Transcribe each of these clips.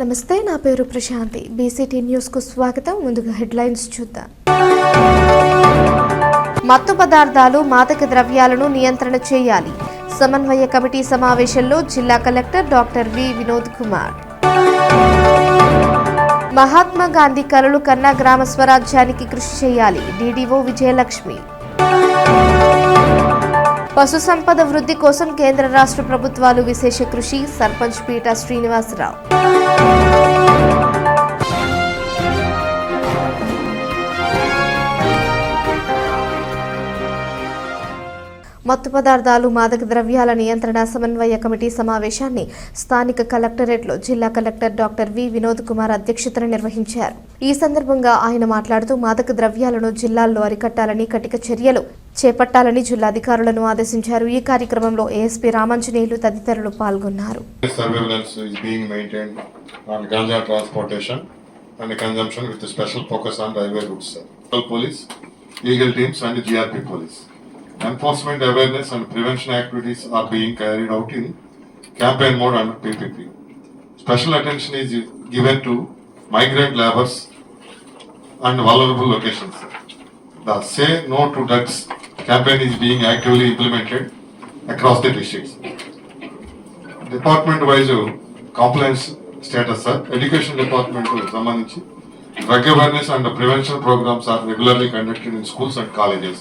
నమస్తే, నా పేరు ప్రశాంతి. బీసీటీ న్యూస్ కు స్వాగతం. ముందుగా హెడ్లైన్స్ చూద్దాం. మత్తు పదార్థాలు, మాదక ద్రవ్యాలను నియంత్రణ చేయాలి. సమన్వయ కమిటీ సమావేశంలో జిల్లా collector doctor V Vinod Kumar. Mahatma Gandhi కలలు కన్నా గ్రామ స్వరాజ్యానికి కృషి చేయాలి. డీడీఓ విజయలక్ష్మి. పశు సంపద వృద్ధి కోసం కేంద్ర రాష్ట్ర ప్రభుత్వాలు విశేష కృషి. సర్పంచ్ పీట శ్రీనివాసరావు. మత్తు పదార్థాలు, మాదక ద్రవ్యాల నియంత్రణ సమన్వయ కమిటీ సమావేశాన్ని స్థానిక కలెక్టరేట్లో జిల్లా collector doctor V Vinod Kumar అధ్యక్షతన నిర్వహించారు. ఈ సందర్భంగా ఆయన మాట్లాడుతూ మాదక ద్రవ్యాలను జిల్లాల్లో అరికట్టాలని, కఠిన చర్యలు చేపట్టాలని జిల్లాధికారులను ఆదేశించారు. ఈ కార్యక్రమంలో ఏఎస్పీ రామాంజనేయులు తదితరులు పాల్గొన్నారు. Enforcement awareness and prevention activities are being carried out in campaign mode under PPP. Special attention is given to migrant laborers and vulnerable locations. The Say No to Drugs campaign is being actively implemented across the districts. Department-wise compliance status, Education Department సంబంధించి drug awareness and prevention programs are regularly conducted in schools and colleges.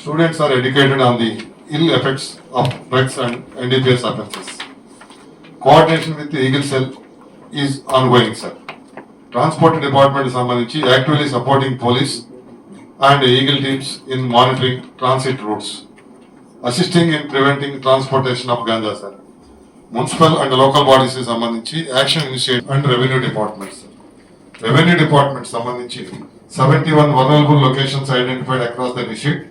Students are educated on the ill effects of drugs and NDPS offences. Coordination with the Eagle Cell is ongoing, sir. Transport Department is actively supporting police and Eagle teams in monitoring transit routes, assisting in preventing transportation of ganja, sir. Municipal and local bodies is action initiated and Revenue Department, sir. Revenue Department 71 vulnerable locations identified across the district.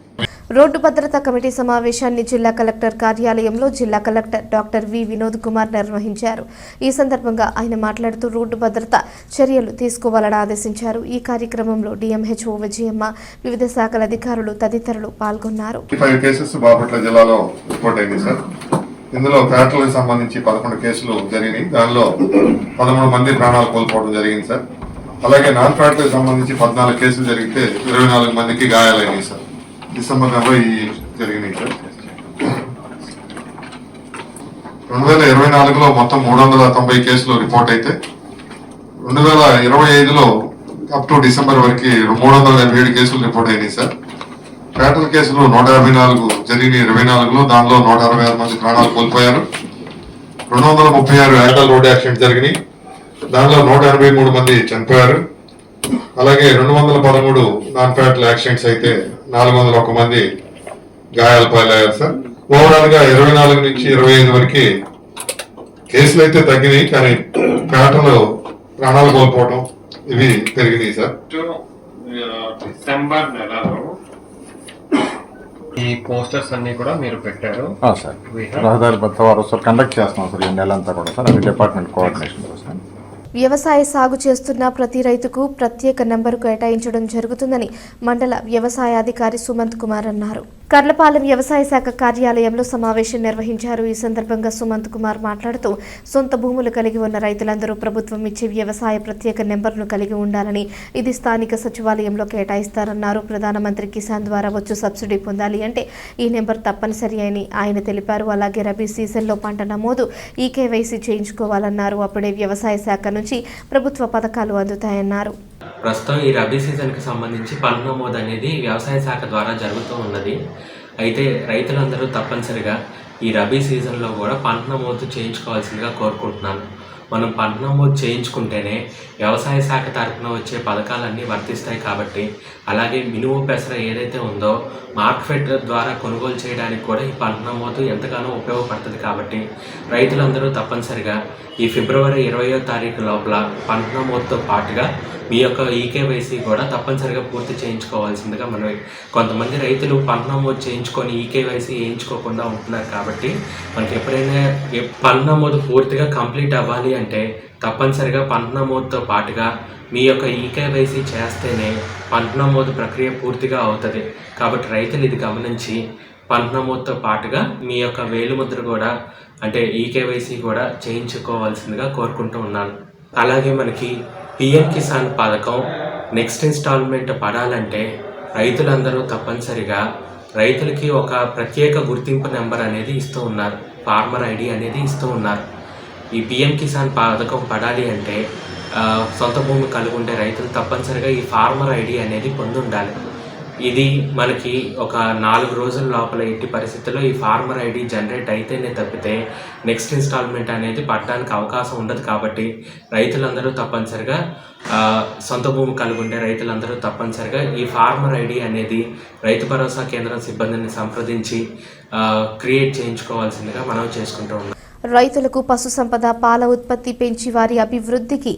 Road భద్రతా committee సమావేశాన్ని జిల్లా collector కార్యాలయంలో జిల్లా collector doctor V Vinod Kumar నిర్వహించారు. ఈ సందర్భంగా ఆయన మాట్లాడుతూ రోడ్డు భద్రత చర్యలు తీసుకోవాలని ఆదేశించారు. ఈ కార్యక్రమంలో డిఎంహెచ్ఓ విజయమ్మ, వివిధ శాఖల అధికారులు తదితరులు పాల్గొన్నారు. 5 కేసెస్ బాపట్ల జిల్లాలో రిపోర్ట్ అయింది సార్. ఇందులో ఫ్యాక్టరీలకు సంబంధించి 11 కేసులు జరిగినాయి. దానిలో 13 మంది ప్రాణాలు కోల్పోవడం జరిగింది సార్. అలాగే నాన్ ఫ్యాక్టరీకి సంబంధించి 14 కేసులు జరిగితే 24 మందికి గాయాలైనాయి సార్. డిసెంబర్ 40 జరిగినాయి సార్. 2024లో మొత్తం 390 కేసులు రిపోర్ట్ అయితే 2025లో అప్ టు డిసెంబర్ వరకు 387 కేసులు రిపోర్ట్ అయినాయి సార్. ఫ్యాటల్ కేసులు 154 జరిగినాయి 24లో. దానిలో 166 మంది ప్రాణాలు కోల్పోయారు. 236 యాక్సిడెంట్ రోడ్ యాక్సిడెంట్ జరిగినాయి. దానిలో 183 మంది చనిపోయారు. అలాగే 213 నాన్ ఫ్యాటల్ యాక్సిడెంట్స్ అయితే 401 మంది గాయాల పాలయ్యారు సార్. ఓవరాల్ గా 24 నుంచి 25 వరకు కేసులు అయితే తగ్గినాయి, కానీ ఫ్యాటలు ప్రాణాలు కోల్పోవడం ఇవి పెరిగినాయి సార్. డిసెంబర్ నెలలో ఈ పోస్టర్స్ అన్ని కూడా మీరు పెట్టారు సార్. రహదారి భద్రత కండక్ట్ చేస్తున్నాం సార్ ఈ నెలంతా కూడా సార్. అది డిపార్ట్మెంట్ కోఆర్డినేషన్ కోసం. వ్యవసాయ సాగు చేస్తున్న ప్రతి రైతుకు ప్రత్యేక నంబరు కేటాయించడం జరుగుతుందని మండల వ్యవసాయాధికారి సుమంత్ కుమార్ అన్నారు. కర్లపాలెం వ్యవసాయ శాఖ కార్యాలయంలో సమావేశం నిర్వహించారు. ఈ సందర్భంగా సుమంత్ కుమార్ మాట్లాడుతూ సొంత భూములు కలిగి ఉన్న రైతులందరూ ప్రభుత్వం ఇచ్చే వ్యవసాయ ప్రత్యేక నెంబర్ను కలిగి ఉండాలని, ఇది స్థానిక సచివాలయంలో కేటాయిస్తారన్నారు. ప్రధానమంత్రి కిసాన్ ద్వారా వచ్చు సబ్సిడీ పొందాలి అంటే ఈ నెంబర్ తప్పనిసరి అని ఆయన తెలిపారు. అలాగే రబీ సీజన్లో పంట నమోదు, ఈకేవైసీ చేయించుకోవాలన్నారు. అప్పుడే వ్యవసాయ శాఖ నుంచి ప్రభుత్వ పథకాలు అందుతాయన్నారు. ప్రస్తుతం ఈ రబీ సీజన్కి సంబంధించి పంట నమోదు అనేది వ్యవసాయ శాఖ ద్వారా జరుగుతూ ఉన్నది. అయితే రైతులందరూ తప్పనిసరిగా ఈ రబీ సీజన్లో కూడా పంట నమోదు చేయించుకోవాల్సిందిగా కోరుకుంటున్నాను. మనం పంట నమోదు చేయించుకుంటేనే వ్యవసాయ శాఖ తరఫున వచ్చే పథకాలన్నీ వర్తిస్తాయి కాబట్టి, అలాగే మినుము పెసర ఏదైతే ఉందో మార్కెట్ ద్వారా కొనుగోలు చేయడానికి కూడా ఈ పంట నమోదు ఎంతగానో ఉపయోగపడుతుంది. కాబట్టి రైతులందరూ తప్పనిసరిగా ఈ ఫిబ్రవరి 20వ తారీఖు లోపల పంట నమోదుతో పాటుగా మీ యొక్క ఈకేవైసీ కూడా తప్పనిసరిగా పూర్తి చేయించుకోవాల్సిందిగా మనం. కొంతమంది రైతులు పంట నమోదు చేయించుకొని ఈకేవైసీ వేయించుకోకుండా ఉంటున్నారు. కాబట్టి మనకి ఎప్పుడైనా పంట నమోదు పూర్తిగా కంప్లీట్ అవ్వాలి అంటే తప్పనిసరిగా పంట నమోదుతో పాటుగా మీ యొక్క ఈకేవైసీ చేస్తేనే పంట నమోదు ప్రక్రియ పూర్తిగా అవుతుంది. కాబట్టి రైతులు ఇది గమనించి పంట నమోదుతో పాటుగా మీ యొక్క వేలిముద్ర కూడా అంటే ఈకేవైసీ కూడా చేయించుకోవాల్సిందిగా కోరుకుంటూ ఉన్నాను. అలాగే మనకి పిఎం కిసాన్ పథకం నెక్స్ట్ ఇన్స్టాల్మెంట్ పడాలంటే రైతులందరూ తప్పనిసరిగా రైతులకి ఒక ప్రత్యేక గుర్తింపు నెంబర్ అనేది ఇస్తూ ఉన్నారు, ఫార్మర్ ఐడి అనేది ఇస్తూ ఉన్నారు. ఈ పిఎం కిసాన్ పథకం పడాలి అంటే సొంత భూమి కలిగి ఉండే రైతులు తప్పనిసరిగా ఈ ఫార్మర్ ఐడి అనేది పొంది ఉండాలి. ఇది మనకి ఒక 4 రోజుల లోపల ఎట్టి పరిస్థితుల్లో ఈ ఫార్మర్ ఐడి జనరేట్ అయితేనే తప్పితే నెక్స్ట్ ఇన్స్టాల్మెంట్ అనేది పడడానికి అవకాశం ఉండదు. కాబట్టి రైతులందరూ తప్పనిసరిగా సొంత భూమి కలిగి ఉండే రైతులందరూ తప్పనిసరిగా ఈ ఫార్మర్ ఐడి అనేది రైతు భరోసా కేంద్రం సిబ్బందిని సంప్రదించి క్రియేట్ చేయించుకోవాల్సిందిగా మనం చేసుకుంటూ ఉన్నాం. రైతులకు పశు సంపద, పాల ఉత్పత్తి పెంచి వారి అభివృద్ధికి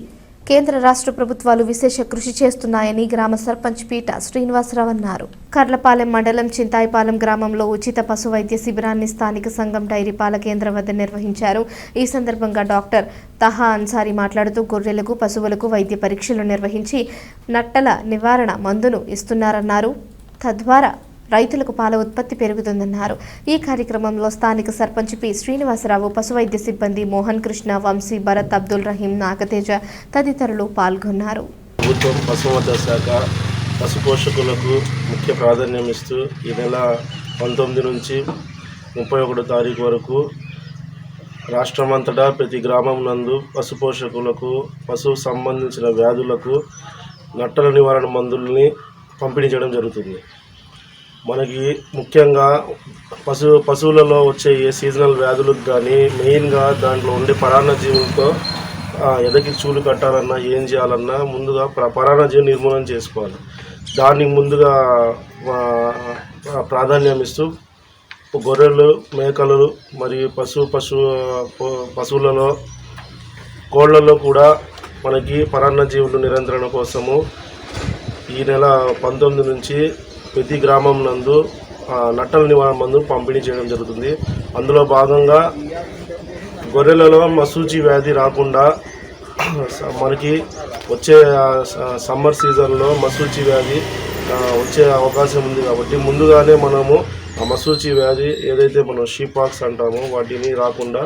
కేంద్ర రాష్ట్ర ప్రభుత్వాలు విశేష కృషి చేస్తున్నాయని గ్రామ సర్పంచ్ పీట శ్రీనివాసరావు అన్నారు. కర్లపాలెం మండలం చింతాయిపాలెం గ్రామంలో ఉచిత పశు వైద్య శిబిరాన్ని స్థానిక సంఘం డైరీ పాల కేంద్రం వద్ద నిర్వహించారు. ఈ సందర్భంగా డాక్టర్ తహా అన్సారీ మాట్లాడుతూ గొర్రెలకు, పశువులకు వైద్య పరీక్షలు నిర్వహించి నట్టల నివారణ మందును ఇస్తున్నారన్నారు. తద్వారా రైతులకు పాల ఉత్పత్తి పెరుగుతుందన్నారు. ఈ కార్యక్రమంలో స్థానిక సర్పంచ్ పి శ్రీనివాసరావు, పశువైద్య సిబ్బంది మోహన్ కృష్ణ, వంశీ, భరత్, అబ్దుల్ రహీం, నాగతేజ తదితరులు పాల్గొన్నారు. ప్రభుత్వం పశుసంవర్ధక శాఖ పశు పోషకులకు ముఖ్య ప్రాధాన్యం ఇస్తూ ఈ నెల 19 నుంచి 31 తారీఖు వరకు రాష్ట్రమంతటా ప్రతి గ్రామం నందు పశు పోషకులకు పశువు సంబంధించిన వ్యాధులకు నట్టల నివారణ మందుల్ని పంపిణీ చేయడం జరుగుతుంది. మనకి ముఖ్యంగా పశువులలో వచ్చే ఏ సీజనల్ వ్యాధులకు కానీ మెయిన్గా దాంట్లో ఉండే పరాన్నజీవులతో ఎదకి చూలు కట్టాలన్నా ఏం చేయాలన్నా ముందుగా పరాన్నజీవి నిర్మూలన చేసుకోవాలి. దానికి ముందుగా ప్రాధాన్యం ఇస్తూ గొర్రెలు, మేకలు మరియు పశువులలో కోళ్లలో కూడా మనకి పరాన్నజీవులు నియంత్రణ కోసము ఈ నెల 19 నుంచి ప్రతి గ్రామం నందు నట్టల నివారణ మందు పంపిణీ చేయడం జరుగుతుంది. అందులో భాగంగా గొర్రెలలో మసూచి వ్యాధి రాకుండా మనకి వచ్చే సమ్మర్ సీజన్లో మసూచి వ్యాధి వచ్చే అవకాశం ఉంది. కాబట్టి ముందుగానే మనము ఆ మసూచి వ్యాధి ఏదైతే మనం షీపాక్స్ అంటామో వాటిని రాకుండా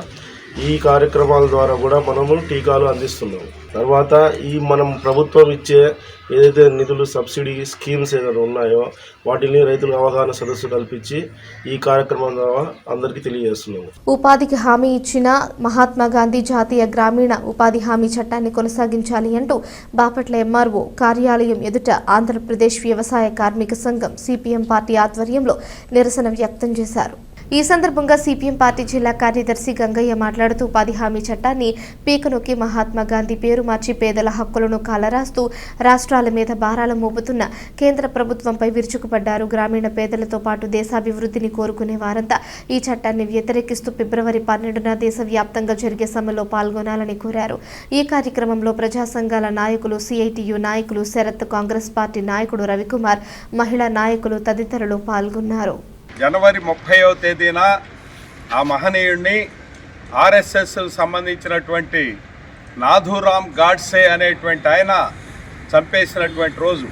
ఈ కార్యక్రమాల ద్వారా కూడా మనము టీకాలు అందిస్తున్నాము. తర్వాత ఈ మనం ప్రభుత్వం ఇచ్చే ఏదైతే నిధులు, సబ్సిడీ స్కీమ్స్ ఏదైనా ఉన్నాయో వాటిని రైతులకు అవగాహన సదస్సు కల్పించి ఈ కార్యక్రమం ద్వారా అందరికీ తెలియజేస్తున్నాము. ఉపాధికి హామీ ఇచ్చిన మహాత్మా గాంధీ జాతీయ గ్రామీణ ఉపాధి హామీ చట్టాన్ని కొనసాగించాలి అంటూ బాపట్ల ఎంఆర్ఓ కార్యాలయం ఎదుట ఆంధ్రప్రదేశ్ వ్యవసాయ కార్మిక సంఘం సిపిఎం పార్టీ ఆధ్వర్యంలో నిరసన వ్యక్తం చేశారు. ఈ సందర్భంగా సిపిఎం పార్టీ జిల్లా కార్యదర్శి గంగయ్య మాట్లాడుతూ ఉపాధి హామీ చట్టాన్ని పీకనొక్కి మహాత్మా గాంధీ పేరు మార్చి పేదల హక్కులను కాలరాస్తూ రాష్ట్రాల మీద భారాలు మోపుతున్న కేంద్ర ప్రభుత్వంపై విరుచుకుపడ్డారు. గ్రామీణ పేదలతో పాటు దేశాభివృద్ధిని కోరుకునే వారంతా ఈ చట్టాన్ని వ్యతిరేకిస్తూ ఫిబ్రవరి 12న దేశవ్యాప్తంగా జరిగే సమ్మెలో పాల్గొనాలని కోరారు. ఈ కార్యక్రమంలో ప్రజా సంఘాల నాయకులు, సిఐటియు నాయకులు, శరత్, కాంగ్రెస్ పార్టీ నాయకుడు రవికుమార్, మహిళా నాయకులు తదితరులు పాల్గొన్నారు. జనవరి 30వ తేదీన ఆ మహనీయుడిని ఆర్ఎస్ఎస్ సంబంధించినటువంటి నాథూరామ్ గాడ్సే అనేటువంటి ఆయన చంపేసినటువంటి రోజు.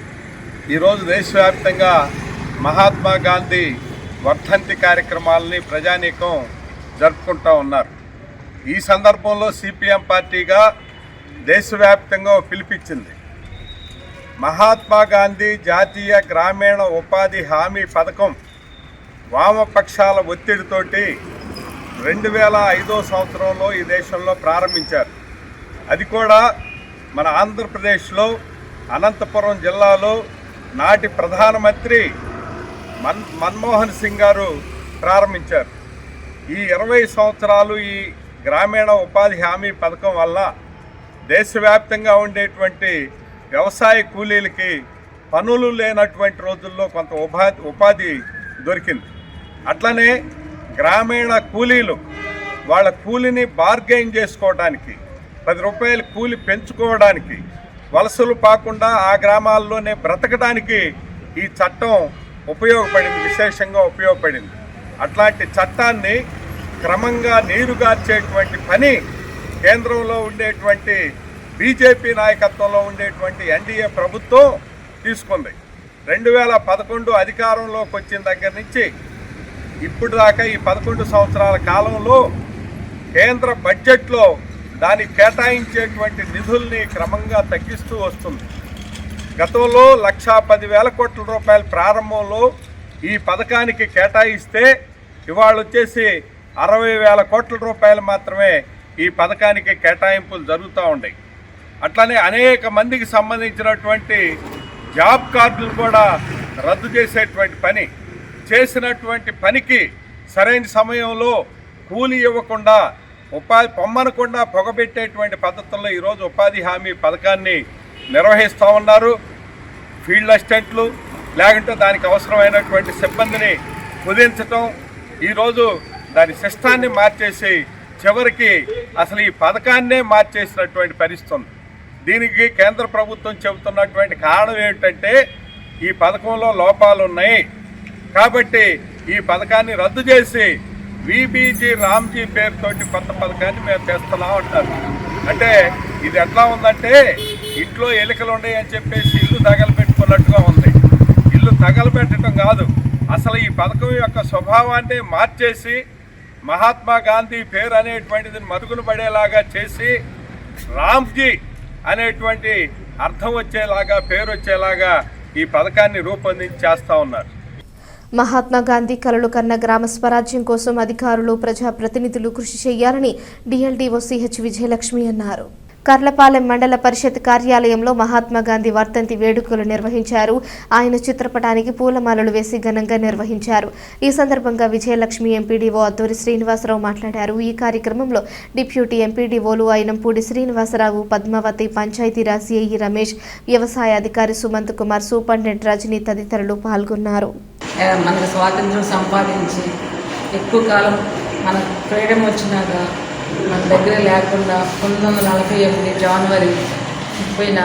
ఈరోజు దేశవ్యాప్తంగా మహాత్మా గాంధీ వర్ధంతి కార్యక్రమాలని ప్రజానీకం జరుపుకుంటూ ఉన్నారు. ఈ సందర్భంలో సిపిఎం పార్టీగా దేశవ్యాప్తంగా పిలిపించింది. మహాత్మా గాంధీ జాతీయ గ్రామీణ ఉపాధి హామీ పథకం వామపక్షాల ఒత్తిడితోటి 2005 సంవత్సరంలో ఈ దేశంలో ప్రారంభించారు. అది కూడా మన ఆంధ్రప్రదేశ్లో అనంతపురం జిల్లాలో నాటి ప్రధానమంత్రి మన్మోహన్ సింగ్ గారు ప్రారంభించారు. ఈ 20 సంవత్సరాలు ఈ గ్రామీణ ఉపాధి హామీ పథకం వల్ల దేశవ్యాప్తంగా ఉండేటువంటి వ్యవసాయ కూలీలకి పనులు లేనటువంటి రోజుల్లో కొంత ఉపాధి దొరికింది. అట్లనే గ్రామీణ కూలీలు వాళ్ళ కూలిని బార్గెయిన్ చేసుకోవడానికి, 10 రూపాయలు కూలి పెంచుకోవడానికి, వలసలు పాకుండా ఆ గ్రామాల్లోనే బ్రతకడానికి ఈ చట్టం ఉపయోగపడింది, విశేషంగా ఉపయోగపడింది. అట్లాంటి చట్టాన్ని క్రమంగా నీరుగార్చేటువంటి పని కేంద్రంలో ఉండేటువంటి బీజేపీ నాయకత్వంలో ఉండేటువంటి ఎన్డీఏ ప్రభుత్వం తీసుకుంది. 2011 అధికారంలోకి వచ్చిన దగ్గర నుంచి ఇప్పుడు దాకా ఈ 11 సంవత్సరాల కాలంలో కేంద్ర బడ్జెట్లో దానికి కేటాయించేటువంటి నిధుల్ని క్రమంగా తగ్గిస్తూ వస్తుంది. గతంలో 1,10,000 కోట్ల రూపాయల ప్రారంభంలో ఈ పథకానికి కేటాయిస్తే ఇవాళ వచ్చేసి 60,000 కోట్ల రూపాయలు మాత్రమే ఈ పథకానికి కేటాయింపులు జరుగుతూ ఉన్నాయి. అట్లనే అనేక మందికి సంబంధించినటువంటి జాబ్ కార్డులు కూడా రద్దు చేసేటువంటి పని చేసినటువంటి పనికి సరైన సమయంలో కూలి ఇవ్వకుండా ఉపాధి పొమ్మనకుండా పొగబెట్టేటువంటి పద్ధతుల్లో ఈరోజు ఉపాధి హామీ పథకాన్ని నిర్వహిస్తూ ఉన్నారు. ఫీల్డ్ అసిస్టెంట్లు లేకుంటే దానికి అవసరమైనటువంటి సిబ్బందిని కుదించటం, ఈరోజు దాని సిస్టాన్ని మార్చేసి చివరికి అసలు ఈ పథకాన్నే మార్చేసినటువంటి పరిస్థితి ఉంది. దీనికి కేంద్ర ప్రభుత్వం చెబుతున్నటువంటి కారణం ఏమిటంటే ఈ పథకంలో లోపాలు ఉన్నాయి కాబట్టి ఈ పథకాన్ని రద్దు చేసి విబీజీ రామ్జీ పేరుతోటి కొత్త పథకాన్ని మేము తెస్తున్నాం అంటారు. అంటే ఇది ఎట్లా ఉందంటే ఇంట్లో ఎలుకలు ఉన్నాయి అని చెప్పేసి ఇల్లు తగలబెట్టుకున్నట్టుగా ఉంది. ఇల్లు తగలబెట్టడం కాదు, అసలు ఈ పథకం యొక్క స్వభావాన్ని మార్చేసి మహాత్మా గాంధీ పేరు అనేటువంటిది మరుగున పడేలాగా చేసి రామ్జీ అనేటువంటి అర్థం వచ్చేలాగా పేరు వచ్చేలాగా ఈ పథకాన్ని రూపొందించి చేస్తూ ఉన్నారు. మహాత్మా గాంధీ కలలు కన్న గ్రామ స్వరాజ్యం కోసం అధికారులు ప్రజాప్రతినిధులు కృషి చేయాలని డిఎల్డీఓ సిహెచ్ విజయలక్ష్మి అన్నారు. కర్లపాలెం మండల పరిషత్ కార్యాలయంలో మహాత్మా గాంధీ వర్ధంతి వేడుకలు నిర్వహించారు. ఆయన చిత్రపటానికి పూలమాలలు వేసి ఘనంగా నిర్వహించారు. ఈ సందర్భంగా విజయలక్ష్మి ఎంపీడీఓ అద్దూరి శ్రీనివాసరావు మాట్లాడారు. ఈ కార్యక్రమంలో డిప్యూటీ ఎంపీడీఓలు అయినంపూడి శ్రీనివాసరావు, పద్మావతి, పంచాయతీరాజ్ ఏఈ రమేష్, వ్యవసాయ అధికారి సుమంత్ కుమార్, సూపరింటెండెంట్ రజనీ తదితరులు పాల్గొన్నారు. మనకు స్వాతంత్రం సంపాదించి ఎక్కువ కాలం మన ఫ్రీడమ్ వచ్చినాక మన దగ్గర లేకుండా 1948 జనవరి 30న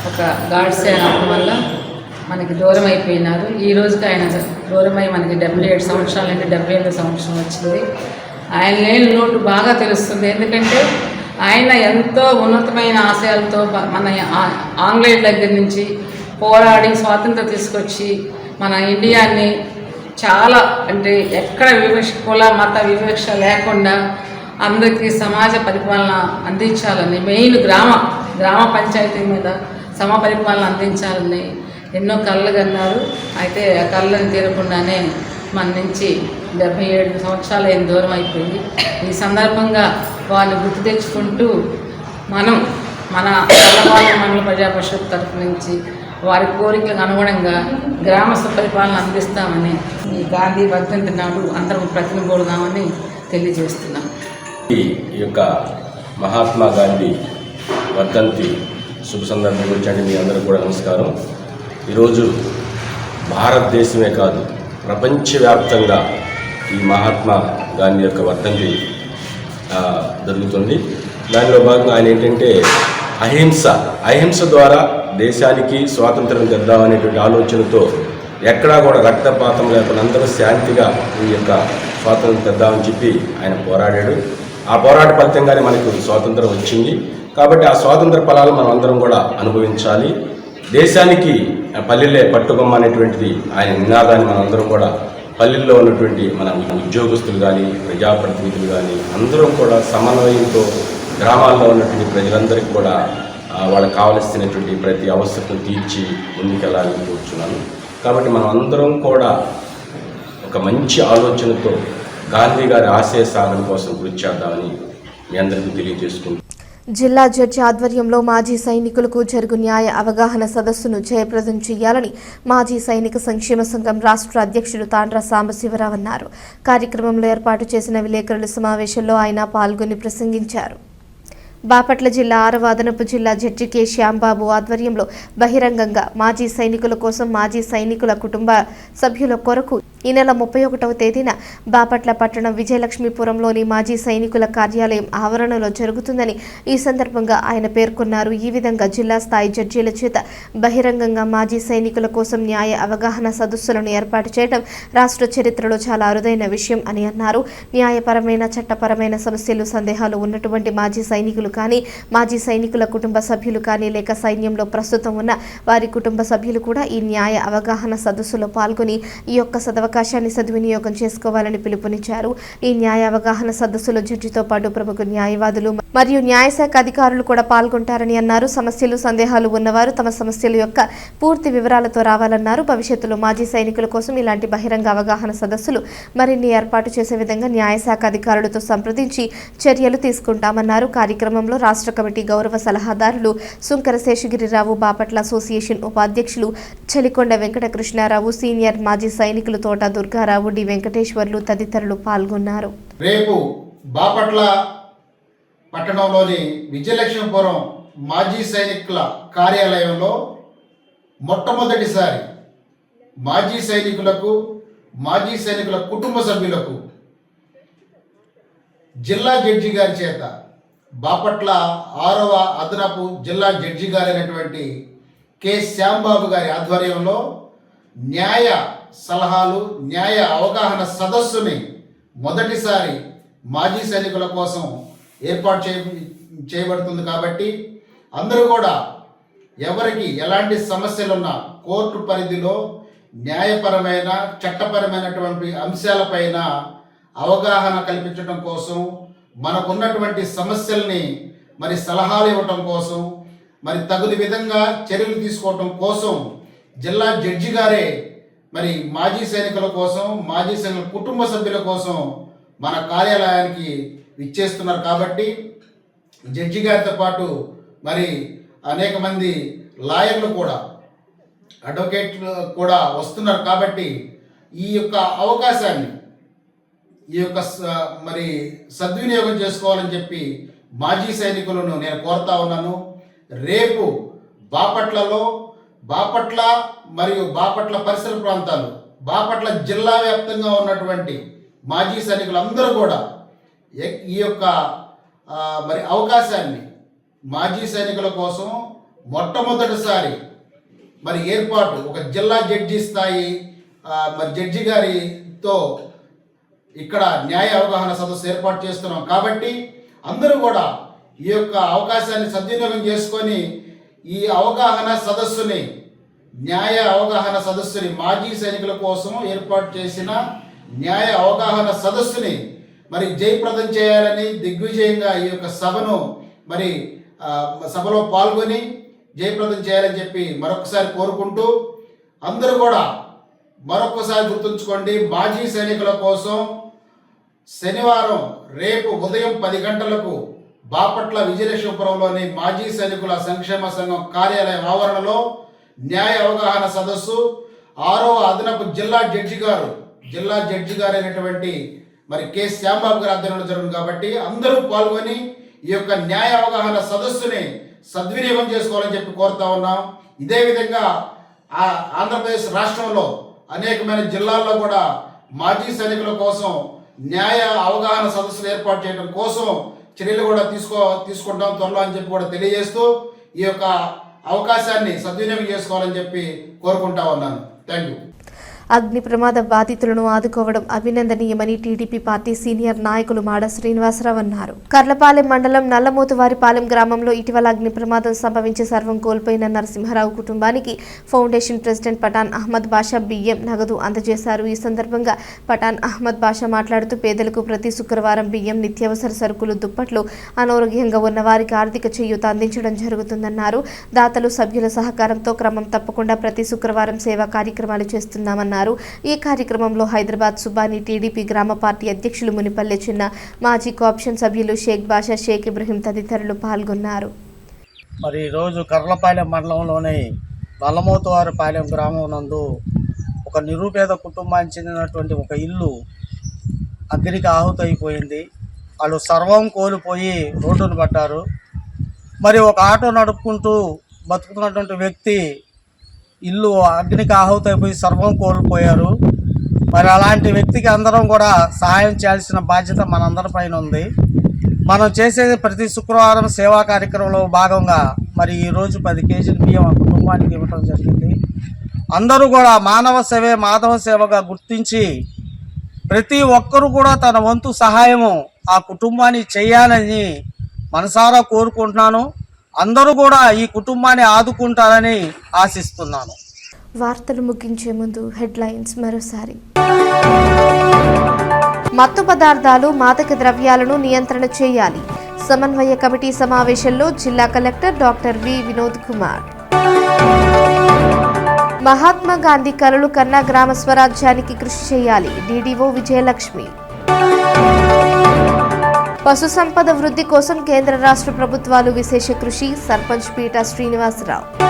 ఒక గాడ్సే అనడం వల్ల మనకి దూరం అయిపోయినారు. ఈ రోజుకి ఆయన దూరమై మనకి 77 సంవత్సరాల నుండి 78 సంవత్సరం వచ్చింది. ఆయన లేని లోటు బాగా తెలుస్తుంది. ఎందుకంటే ఆయన ఎంతో ఉన్నతమైన ఆశయాలతో మన ఆంగ్లేయుల దగ్గర నుంచి పోరాడి స్వాతంత్రం తీసుకొచ్చి మన ఇండియాని చాలా అంటే ఎక్కడ కుల మత వివక్ష లేకుండా అందరికీ సమాజ పరిపాలన అందించాలని, మెయిన్ గ్రామ పంచాయతీ మీద పరిపాలన అందించాలని ఎన్నో కళ్ళు కన్నారు. అయితే ఆ కళ్ళని తీరకుండానే మన నుంచి 77 సంవత్సరాలు అయిన దూరం అయిపోయింది. ఈ సందర్భంగా వారిని గుర్తు తెచ్చుకుంటూ మన కర్లపాలెం మండల ప్రజా పరిషత్ తరఫు నుంచి వారి కోరికలకు అనుగుణంగా గ్రామ పరిపాలన అందిస్తామని ఈ గాంధీ వర్ధంతి నాడు అందరం ప్రతినిధులుగామని తెలియజేస్తున్నాం. ఈ యొక్క మహాత్మా గాంధీ వర్ధంతి శుభ సందర్భం గురించి మీ అందరూ కూడా నమస్కారం. ఈరోజు భారతదేశమే కాదు ప్రపంచవ్యాప్తంగా ఈ మహాత్మా గాంధీ యొక్క వర్ధంతి జరుగుతుంది. దానిలో భాగంగా ఆయన ఏంటంటే అహింస ద్వారా దేశానికి స్వాతంత్రం తెద్దామనేటువంటి ఆలోచనతో ఎక్కడా కూడా రక్తపాతం లేకుండా అందరూ శాంతిగా ఈ యొక్క స్వాతంత్రం తెద్దామని చెప్పి ఆయన పోరాడాడు. ఆ పోరాట ఫలితంగానే మనకు స్వాతంత్రం వచ్చింది. కాబట్టి ఆ స్వాతంత్ర ఫలాలు మనం అందరం కూడా అనుభవించాలి. దేశానికి పల్లెలే పట్టుకొమ్మ అనేటువంటిది ఆయన నినాదాన్ని మనం అందరం కూడా పల్లెల్లో ఉన్నటువంటి మన ఉద్యోగస్తులు కానీ ప్రజాప్రతినిధులు కానీ అందరం కూడా సమన్వయంతో గ్రామాల్లో ఉన్నటువంటి ప్రజలందరికీ కూడా వాళ్ళకి కావలసినటువంటి ప్రతి అవసరం తీర్చి ముందుకెళ్ళాలని కోరుచున్నాను. కాబట్టి మనం అందరం కూడా ఒక మంచి ఆలోచనతో గాంధీ గారి ఆశయ సాధన కోసం కృషి చేద్దామని మీ అందరికీ తెలియజేసుకుంటున్నాను. జిల్లా జడ్జి ఆధ్వర్యంలో మాజీ సైనికులకు జరుగు న్యాయ అవగాహన సదస్సును జయప్రదం చేయాలని మాజీ సైనిక సంక్షేమ సంఘం రాష్ట్ర అధ్యక్షుడు తాండ్ర సాంబశివరావు అన్నారు. కార్యక్రమంలో ఏర్పాటు చేసిన విలేకరుల సమావేశంలో ఆయన పాల్గొని ప్రసంగించారు. బాపట్ల జిల్లా 6వ అదనపు జిల్లా జడ్జి కె శ్యాంబాబు ఆధ్వర్యంలో బహిరంగంగా మాజీ సైనికుల కోసం మాజీ సైనికుల కుటుంబ సభ్యుల కొరకు ఈ నెల 31వ తేదీన బాపట్ల పట్టణం విజయలక్ష్మీపురంలోని మాజీ సైనికుల కార్యాలయం ఆవరణలో జరుగుతుందని ఈ సందర్భంగా ఆయన పేర్కొన్నారు. ఈ విధంగా జిల్లా స్థాయి జడ్జీల చేత బహిరంగంగా మాజీ సైనికుల కోసం న్యాయ అవగాహన సదస్సులను ఏర్పాటు చేయడం రాష్ట్ర చరిత్రలో చాలా అరుదైన విషయం అని అన్నారు. న్యాయపరమైన చట్టపరమైన సమస్యలు సందేహాలు ఉన్నటువంటి మాజీ సైనికులు కానీ మాజీ సైనికుల కుటుంబ సభ్యులు కానీ లేక సైన్యంలో ప్రస్తుతం ఉన్న వారి కుటుంబ సభ్యులు కూడా ఈ న్యాయ అవగాహన సదస్సులో పాల్గొని ఈ యొక్క సదవకాశం అవకాశాన్ని సద్వినియోగం చేసుకోవాలని పిలుపునిచ్చారు. ఈ న్యాయ అవగాహన సదస్సులో జడ్జితో పాటు ప్రముఖ న్యాయవాదులు మరియు న్యాయశాఖ అధికారులు కూడా పాల్గొంటారని అన్నారు. సమస్యలు, సందేహాలు ఉన్నవారు తమ సమస్యల యొక్క పూర్తి వివరాలతో రావాలన్నారు. భవిష్యత్తులో మాజీ సైనికుల కోసం ఇలాంటి బహిరంగ అవగాహన సదస్సులు మరిన్ని ఏర్పాటు చేసే విధంగా న్యాయశాఖ అధికారులతో సంప్రదించి చర్యలు తీసుకుంటామన్నారు. కార్యక్రమంలో రాష్ట్ర కమిటీ గౌరవ సలహాదారులు సుంకర శేషగిరిరావు, బాపట్ల అసోసియేషన్ ఉపాధ్యక్షులు చలికొండ వెంకటకృష్ణారావు, సీనియర్ మాజీ సైనికులు తోట దుర్గారావు, డి వెంకటేశ్వర్లు తదితరులు పాల్గొన్నారు. రేపు బాపట్ల పట్టణంలోని విజయలక్ష్మీపురం మాజీ సైనికుల కార్యాలయంలో మొట్టమొదటిసారి మాజీ సైనికులకు, మాజీ సైనికుల కుటుంబ సభ్యులకు జిల్లా జడ్జి గారి చేత బాపట్ల 6వ అదనపు జిల్లా జడ్జి గారైనటువంటి కె శ్యాంబాబు గారి ఆధ్వర్యంలో న్యాయ సలహాలు, న్యాయ అవగాహన సదస్సుని మొదటిసారి మాజీ సైనికుల కోసం ఏర్పాటు చేయబడుతుంది. కాబట్టి అందరూ కూడా ఎవరికి ఎలాంటి సమస్యలున్నా కోర్టు పరిధిలో న్యాయపరమైన, చట్టపరమైనటువంటి అంశాలపైన అవగాహన కల్పించడం కోసం, మనకున్నటువంటి సమస్యల్ని మరి సలహాలు ఇవ్వటం కోసం, మరి తగు విధంగా చర్యలు తీసుకోవటం కోసం జిల్లా జడ్జి గారే మరి మాజీ సైనికుల కోసం, మాజీ సైనికుల కుటుంబ సభ్యుల కోసం మన కార్యాలయానికి ఇచ్చేస్తున్నారు. కాబట్టి జడ్జి గారితో పాటు మరి అనేక మంది లాయర్లు కూడా, అడ్వకేట్లు కూడా వస్తున్నారు. కాబట్టి ఈ యొక్క అవకాశాన్ని మరి సద్వినియోగం చేసుకోవాలని చెప్పి మాజీ సైనికులను నేను కోరుతా ఉన్నాను. రేపు బాపట్లలో, బాపట్ల మరియు బాపట్ల పరిసర ప్రాంతాలు, బాపట్ల జిల్లా వ్యాప్తంగా ఉన్నటువంటి మాజీ సైనికులందరూ కూడా ఈ యొక్క మరి అవకాశాన్ని మాజీ సైనికుల కోసం మొట్టమొదటిసారి మరి ఏర్పాటు ఒక జిల్లా జడ్జి స్థాయి మరి జడ్జి గారితో ఇక్కడ న్యాయ అవగాహన సదస్సు ఏర్పాటు చేస్తున్నాం. కాబట్టి అందరూ కూడా ఈ యొక్క అవకాశాన్ని సద్వినియోగం చేసుకొని ఈ అవగాహన సదస్సుని, న్యాయ అవగాహన సదస్సుని, మాజీ సైనికుల కోసం ఏర్పాటు చేసిన న్యాయ అవగాహన సదస్సుని మరి జయప్రదం చేయాలని, దిగ్విజయంగా ఈ యొక్క సభను మరి సభలో పాల్గొని జయప్రదం చేయాలని చెప్పి మరొకసారి కోరుకుంటూ, అందరూ కూడా మరొకసారి గుర్తుంచుకోండి, మాజీ సైనికుల కోసం శనివారం రేపు ఉదయం 10 గంటలకు బాపట్ల విజయలక్ష్మీపురంలోని మాజీ సైనికుల సంక్షేమ సంఘం కార్యాలయం ఆవరణలో న్యాయ అవగాహన సదస్సు 6వ అదనపు జిల్లా జడ్జి గారైనటువంటి మరి కె శ్యాంబాబు గారి ఆధ్వర్యంలో జరుగుతుంది. కాబట్టి అందరూ పాల్గొని ఈ యొక్క న్యాయ అవగాహన సదస్సుని సద్వినియోగం చేసుకోవాలని చెప్పి కోరుతా ఉన్నాం. ఇదే విధంగా ఆంధ్రప్రదేశ్ రాష్ట్రంలో అనేకమైన జిల్లాల్లో కూడా మాజీ సైనికుల కోసం న్యాయ అవగాహన సదస్సులు ఏర్పాటు చేయడం కోసం చర్యలు కూడా తీసుకుంటాం త్వరలో అని చెప్పి కూడా తెలియజేస్తూ ఈ యొక్క అవకాశాన్ని సద్వినియోగం చేసుకోవాలని చెప్పి కోరుకుంటా ఉన్నాను. Thank you. అగ్ని ప్రమాద బాధితులను ఆదుకోవడం అభినందనీయమని టీడీపీ పార్టీ సీనియర్ నాయకులు మాడ శ్రీనివాసరావు అన్నారు. కర్లపాలెం మండలం నల్లమోతువారిపాలెం గ్రామంలో ఇటీవల అగ్ని ప్రమాదం సంభవించి సర్వం కోల్పోయిన నరసింహారావు కుటుంబానికి ఫౌండేషన్ ప్రెసిడెంట్ పఠాన్ అహ్మద్ బాషా బియ్యం, నగదు అందజేశారు. ఈ సందర్భంగా పఠాన్ అహ్మద్ బాషా మాట్లాడుతూ పేదలకు ప్రతి శుక్రవారం బియ్యం, నిత్యావసర సరుకులు, దుప్పట్లు, అనారోగ్యంగా ఉన్న వారికి ఆర్థిక చేయూత అందించడం జరుగుతుందన్నారు. దాతలు, సభ్యుల సహకారంతో క్రమం తప్పకుండా ప్రతి శుక్రవారం సేవా కార్యక్రమాలు చేస్తున్నామన్నారు. ఈ కార్యక్రమంలో హైదరాబాద్ సుబానీ టీడీపీ గ్రామ పార్టీ అధ్యక్షులు మునిపల్లె చిన్న, మాజీ కోఆప్షన్ సభ్యులు షేక్ బాషా, షేక్ ఇబ్రహీం తదితరులు పాల్గొన్నారు. మరి ఈరోజు కర్లపాలెం మండలంలోని నల్లమోతువారిపాలెం గ్రామం నందు ఒక నిరుపేద కుటుంబానికి చెందినటువంటి ఒక ఇల్లు అగ్నికి ఆహుతైపోయింది. వాళ్ళు సర్వం కోల్పోయి రోడ్డును పడ్డారు. మరి ఒక ఆటో నడుపుకుంటూ బతుకుతున్నటువంటి వ్యక్తి ఇల్లు అగ్నికి ఆహుతైపోయి సర్వం కోల్పోయారు. మరి అలాంటి వ్యక్తికి అందరం కూడా సహాయం చేయాల్సిన బాధ్యత మనందరిపైన ఉంది. మనం చేసేది ప్రతి శుక్రవారం సేవా కార్యక్రమంలో భాగంగా మరి ఈరోజు 10 కేజీల బియ్యం ఆ కుటుంబానికి ఇవ్వడం జరిగింది. అందరూ కూడా మానవ సేవే మాధవ సేవగా గుర్తించి ప్రతి ఒక్కరూ కూడా తన వంతు సహాయము ఆ కుటుంబాన్ని చేయాలని మనసారా కోరుకుంటున్నాను. అందరూ కూడా ఈ కుటుంబాన్ని ఆదుకుంటారని ఆశిస్తున్నాను. వార్తలు ముగించే ముందు హెడ్లైన్స్ మరోసారి. మత్తు పదార్థాలు మాదక ద్రవ్యాలను నియంత్రణ చేయాలి. సమన్వయ కమిటీ సమావేశంలో జిల్లా collector doctor V Vinod Kumar. Mahatma Gandhi కలలు కన్నా గ్రామ స్వరాజ్యానికి కృషి చేయాలి. డీడీఓ విజయలక్ష్మి. పశు సంపద వృద్ధి కోసం కేంద్ర రాష్ట్ర ప్రభుత్వాలు విశేష కృషి. సర్పంచ్ పీటా శ్రీనివాసరావు.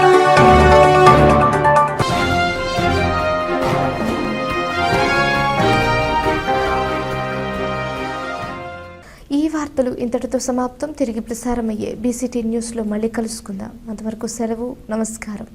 ఈ వార్తలు ఇంతటితో సమాప్తం. తిరిగి ప్రసారమయ్యే బీసీటీ న్యూస్లో మళ్ళీ కలుసుకుందాం. అంతవరకు సెలవు. నమస్కారం.